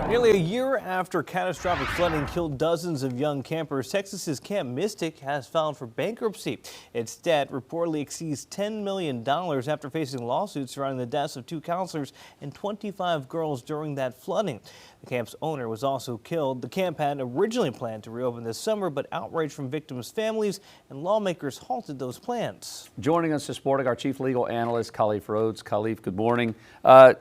Nearly a year after catastrophic flooding killed dozens of young campers, Texas's Camp Mystic has filed for bankruptcy. Its debt reportedly exceeds $10 million after facing lawsuits surrounding the deaths of 2 counselors and 25 girls during that flooding. The camp's owner was also killed. The camp had originally planned to reopen this summer, but outrage from victims' families and lawmakers halted those plans. Joining us this morning, our chief legal analyst, Guadalupe River. Guadalupe, good morning. A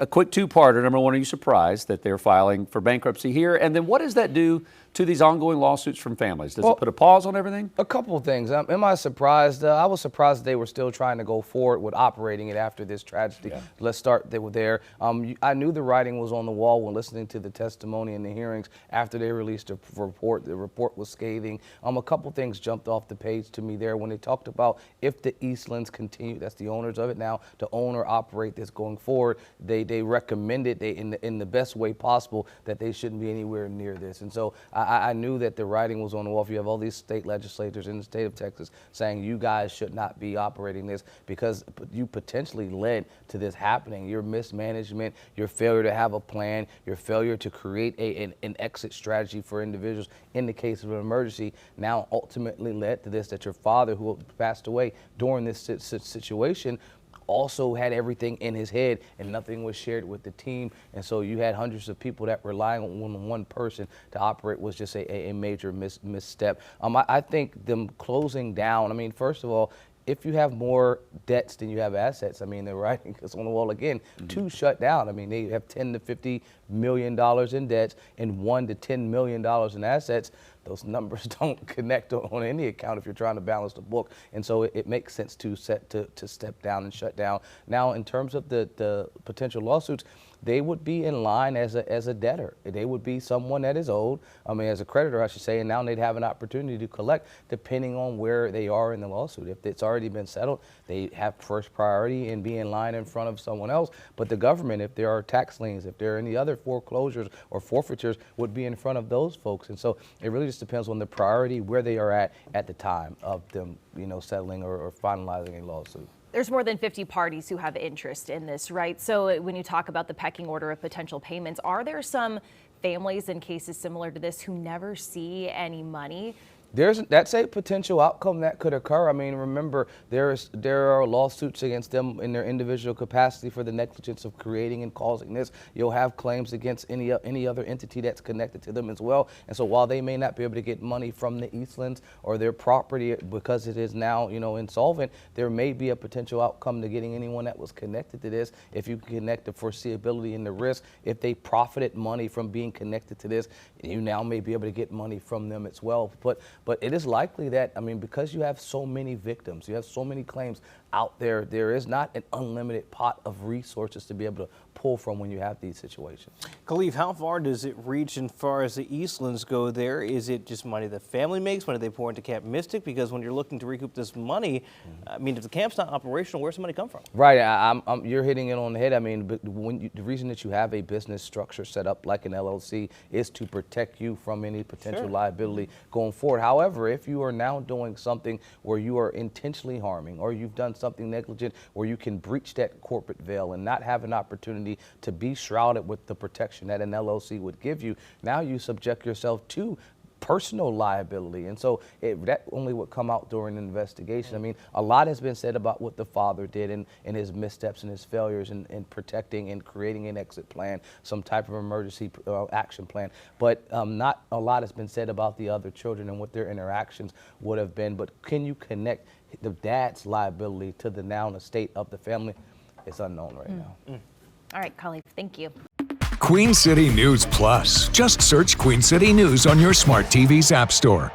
quick two-parter. Number one, are you surprised that they're filing for bankruptcy here? And then what does that do to these ongoing lawsuits from families? Does it put a pause on everything? A couple of things. Am I surprised? I was surprised that they were still trying to go forward with operating it after this tragedy. Yeah. Let's start there. I knew the writing was on the wall when listening to the testimony and the hearings after they released a report. The report was scathing. A couple things jumped off the page to me there when they talked about if the Eastlands continue, that's the owners of it now, to own or operate this going forward, they recommended in the best way possible that they shouldn't be anywhere near this. And so I knew that the writing was on the wall. If you have all these state legislators in the state of Texas saying you guys should not be operating this because you potentially led to this happening. Your mismanagement, your failure to have a plan, your failure to create an exit strategy for individuals in the case of an emergency now ultimately led to this, that your father, who passed away during this situation, also had everything in his head and nothing was shared with the team. And so you had hundreds of people that relying on one person to operate was just a major misstep. I think them closing down, first of all, if you have more debts than you have assets, the writing is on the wall again. 2 shut down. They have $10 to $50 million in debts and $1 to $10 million in assets. Those numbers don't connect on any account if you're trying to balance the book. And so it makes sense to step down and shut down. Now, in terms of the potential lawsuits, they would be in line as a debtor. They would be someone that is owed, as a creditor, I should say, and now they'd have an opportunity to collect depending on where they are in the lawsuit. If it's already been settled, they have first priority and be in line in front of someone else. But the government, if there are tax liens, if there are any other foreclosures or forfeitures, would be in front of those folks. And so it really just depends on the priority, where they are at the time of them, settling or finalizing a lawsuit. There's more than 50 parties who have interest in this, right? So when you talk about the pecking order of potential payments, are there some families in cases similar to this who never see any money? That's a potential outcome that could occur. Remember, there are lawsuits against them in their individual capacity for the negligence of creating and causing this. You'll have claims against any other entity that's connected to them as well. And so while they may not be able to get money from the Eastlands or their property because it is now, insolvent, there may be a potential outcome to getting anyone that was connected to this. If you can connect the foreseeability and the risk, if they profited money from being connected to this, you now may be able to get money from them as well. But it is likely that, because you have so many victims, you have so many claims out there, there is not an unlimited pot of resources to be able to pull from when you have these situations. Khalif, how far does it reach as far as the Eastlands go there? Is it just money the family makes? Money they pour into Camp Mystic? Because when you're looking to recoup this money, if the camp's not operational, where's the money come from? Right, you're hitting it on the head. But the reason that you have a business structure set up like an LLC is to protect you from any potential liability going forward. However, if you are now doing something where you are intentionally harming, or you've done something negligent where you can breach that corporate veil and not have an opportunity to be shrouded with the protection that an LLC would give you, now you subject yourself to personal liability. And so that only would come out during an investigation. A lot has been said about what the father did and his missteps and his failures in protecting and creating an exit plan, some type of emergency action plan. But not a lot has been said about the other children and what their interactions would have been. But can you connect the dad's liability to the now estate of the family? It's unknown right now. All right, Khalif, thank you. Queen City News Plus. Just search Queen City News on your smart TV's app store.